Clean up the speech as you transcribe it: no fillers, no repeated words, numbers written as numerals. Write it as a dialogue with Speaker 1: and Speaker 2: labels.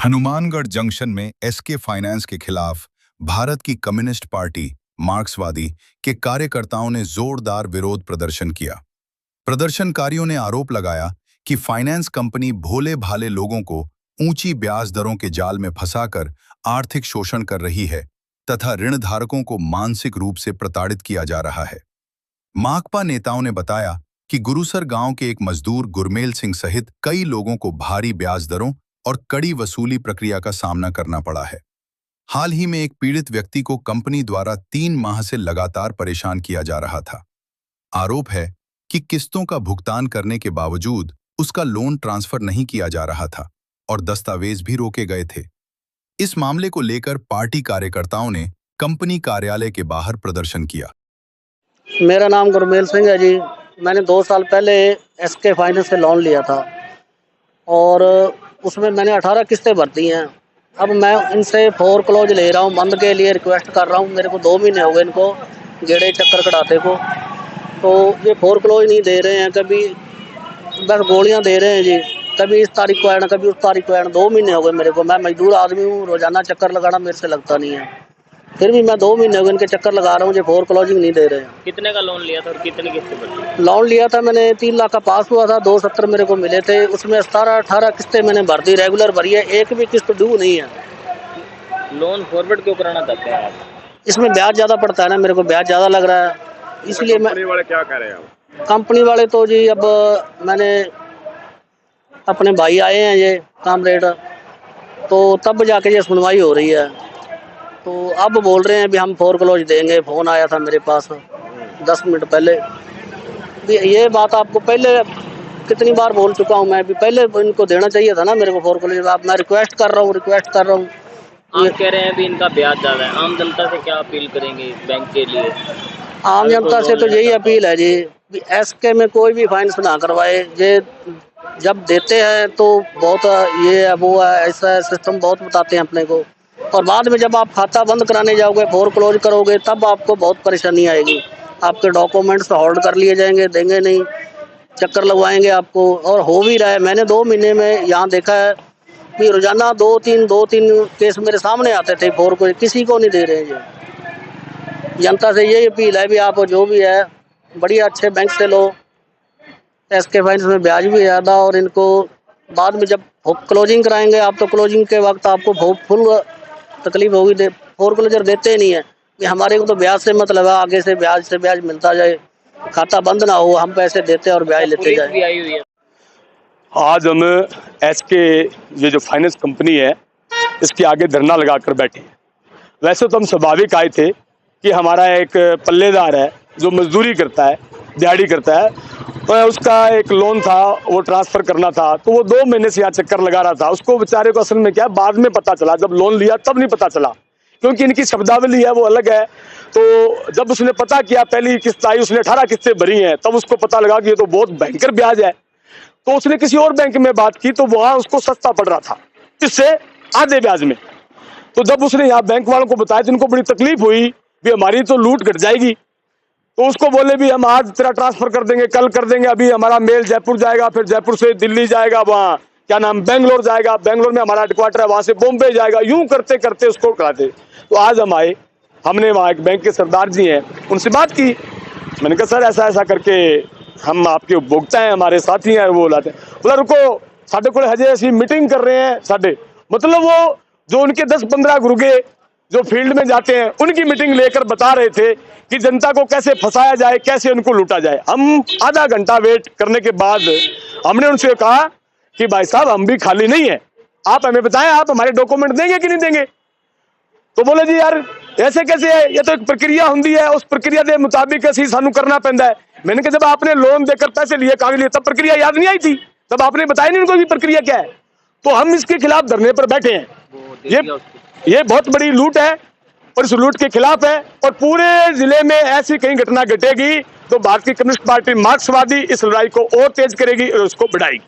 Speaker 1: Hanumangarh junction में SK finance के खिलाफ भारत की कम्युनिस्ट पार्टी मार्क्सवादी के कार्यकर्ताओं ने जोरदार विरोध प्रदर्शन किया। प्रदर्शनकारियों ने आरोप लगाया कि फाइनेंस कंपनी भोले भाले लोगों को ऊंची ब्याज दरों के जाल में फंसाकर आर्थिक शोषण कर रही है तथा ऋणधारकों को मानसिक रूप से प्रताड़ित किया जा रहा है। माकपा नेताओं ने बताया कि गुरुसर गांव के एक मजदूर गुरमेल सिंह सहित कई लोगों को भारी ब्याज दरों और कड़ी वसूली प्रक्रिया का सामना करना पड़ा है। हाल ही में एक पीड़ित व्यक्ति को कंपनी द्वारा 3 माह से लगातार परेशान किया जा रहा था। आरोप है कि किस्तों का भुगतान करने के बावजूद उसका लोन ट्रांसफर नहीं किया जा रहा था और दस्तावेज भी रोके गए थे। इस मामले को लेकर पार्टी कार्यकर्ताओं ने कंपनी कार्यालय के बाहर प्रदर्शन किया।
Speaker 2: मेरा नाम गुरमेल सिंह है जी। मैंने 2 साल पहले एसके फाइनेंस से लोन लिया था और उसमें मैंने 18 किस्तें भर दी हैं। अब मैं इनसे फोरक्लोज ले रहा हूँ, बंद के लिए रिक्वेस्ट कर रहा हूँ। मेरे को 2 महीने हो गए इनको गेड़े चक्कर कटाते को, तो ये फोरक्लोज नहीं दे रहे हैं। कभी बस गोलियाँ दे रहे हैं जी, कभी इस तारीख को आना, कभी उस तारीख को आना। 2 महीने हो गए मेरे को। मैं मजदूर आदमी हूँ, रोजाना चक्कर लगाना मेरे से लगता नहीं है। फिर भी मैं 2 महीने हो गए इनके चक्कर लगा रहा हूँ, जो फोरक्लोजिंग नहीं दे रहे हैं।
Speaker 3: कितने का लोन लिया था और कितनी किस्तें भरी?
Speaker 2: लोन लिया था मैंने 3 लाख का पास हुआ था, 270 मेरे को मिले थे। उसमें 17-18 किस्तें मैंने भर दी, रेगुलर भरी है, एक भी किस्त ड्यू नहीं है।
Speaker 3: लोन फॉरवर्ड क्यों कराना चाहते हैं आप?
Speaker 2: इसमें ब्याज ज़्यादा पड़ता है ना, मेरे को ब्याज ज़्यादा लग रहा है, इसलिए मैं।
Speaker 4: कंपनी वाले क्या कह रहे हैं?
Speaker 2: कंपनी वाले तो जी, अब मैंने अपने भाई आए हैं ये कामरेड, तो तब जाके ये सुनवाई हो रही है। तो अब बोल रहे हैं भी हम फोरक्लोज देंगे। फ़ोन आया था मेरे पास 10 मिनट पहले। ये बात आपको पहले कितनी बार बोल चुका हूँ मैं भी, पहले इनको देना चाहिए था ना मेरे को फोरक्लोज। आप मैं रिक्वेस्ट कर रहा हूँ।
Speaker 3: आप कह रहे हैं भी इनका ब्याज ज़्यादा है। आम जनता से क्या अपील करेंगे इस बैंक के लिए?
Speaker 2: आम जनता से तो यही अपील है जी, एसके में कोई भी फाइनेंस ना करवाए। ये जब देते हैं तो बहुत ये है वो है, ऐसा सिस्टम बहुत बताते हैं अपने को, और बाद में जब आप खाता बंद कराने जाओगे, फोरक्लोज करोगे, तब आपको बहुत परेशानी आएगी। आपके डॉक्यूमेंट्स होल्ड कर लिए जाएंगे, देंगे नहीं, चक्कर लगवाएंगे आपको। और हो भी रहा है। मैंने 2 महीने में यहाँ देखा है कि रोजाना 2-3 केस मेरे सामने आते थे। फोरक्लोज किसी को नहीं दे रहे हैं। जनता से यही अपील है भी आप जो भी है बढ़िया अच्छे बैंक से लो। एसके फाइनेंस में ब्याज भी ज़्यादा, और इनको बाद में जब क्लोजिंग कराएंगे आप, तो क्लोजिंग के वक्त आपको फुल तकलीफ होगी। फोरक्लोजर देते नहीं है कि हमारे को तो ब्याज से मतलब है, आगे से ब्याज मिलता जाए, खाता बंद ना हो, हम पैसे देते और ब्याज लेते जाए।
Speaker 3: भी आई हुई है।
Speaker 4: आज हम एसके ये जो फाइनेंस कंपनी है इसके आगे धरना लगाकर बैठे हैं। वैसे तो हम स्वाभाविक आए थे कि हमारा एक पल्लेदार है जो मजदूरी करता है, दिहाड़ी करता है, तो उसका एक लोन था, वो ट्रांसफ़र करना था, तो वो 2 महीने से यहाँ चक्कर लगा रहा था। उसको बेचारे को असल में क्या बाद में पता चला, जब लोन लिया तब नहीं पता चला, क्योंकि इनकी शब्दावली है वो अलग है। तो जब उसने पता किया, पहली किस्त आई, उसने 18 किस्तें भरी हैं, तब उसको पता लगा कि ये तो बहुत भयंकर ब्याज है। तो उसने किसी और बैंक में बात की, तो वहाँ उसको सस्ता पड़ रहा था, इससे आधे ब्याज में। तो जब उसने यहाँ बैंक वालों को बताया तो इनको बड़ी तकलीफ हुई भी हमारी तो लूट घट जाएगी। तो उसको बोले भी हम आज तेरा ट्रांसफर कर देंगे, कल कर देंगे, अभी हमारा मेल जयपुर जाएगा, फिर जयपुर से दिल्ली जाएगा, वहाँ क्या नाम बेंगलोर जाएगा, बेंगलोर में हमारा हेडक्वार्टर है, वहाँ से बॉम्बे जाएगा, यूं करते करते उसको कराते। तो आज हम आए, हमने वहाँ एक बैंक के सरदार जी हैं, उनसे बात की। मैंने कहा सर ऐसा ऐसा करके हम आपके उपभोक्ता हैं, हमारे साथी हैं, वो लाते हैं। बोला रुको, साढ़े को हजे ऐसी मीटिंग कर रहे हैं साढ़े, मतलब वो जो उनके 10-15 गुर्गे जो फील्ड में जाते हैं उनकी मीटिंग लेकर बता रहे थे कि जनता को कैसे फंसाया जाए, कैसे उनको लूटा जाए। हम आधा घंटा वेट करने के बाद हमने उनसे कहा कि भाई साहब हम भी खाली नहीं है, आप हमें बताएं आप हमारे डॉक्यूमेंट देंगे कि नहीं देंगे। तो बोले जी यार ऐसे कैसे है, ये तो एक प्रक्रिया होती है, उस प्रक्रिया के मुताबिक असी सानू करना पैंदा है। मैंने कहा जब आपने लोन देकर पैसे लिए, कागज लिए, तब प्रक्रिया याद नहीं आई थी, तब आपने बताया नहीं उनको कि प्रक्रिया क्या है। तो हम इसके खिलाफ धरने पर बैठे हैं। ये बहुत बड़ी लूट है और इस लूट के खिलाफ है, और पूरे जिले में ऐसी कहीं घटना घटेगी तो भारतीय कम्युनिस्ट पार्टी मार्क्सवादी इस लड़ाई को और तेज करेगी और उसको बढ़ाएगी।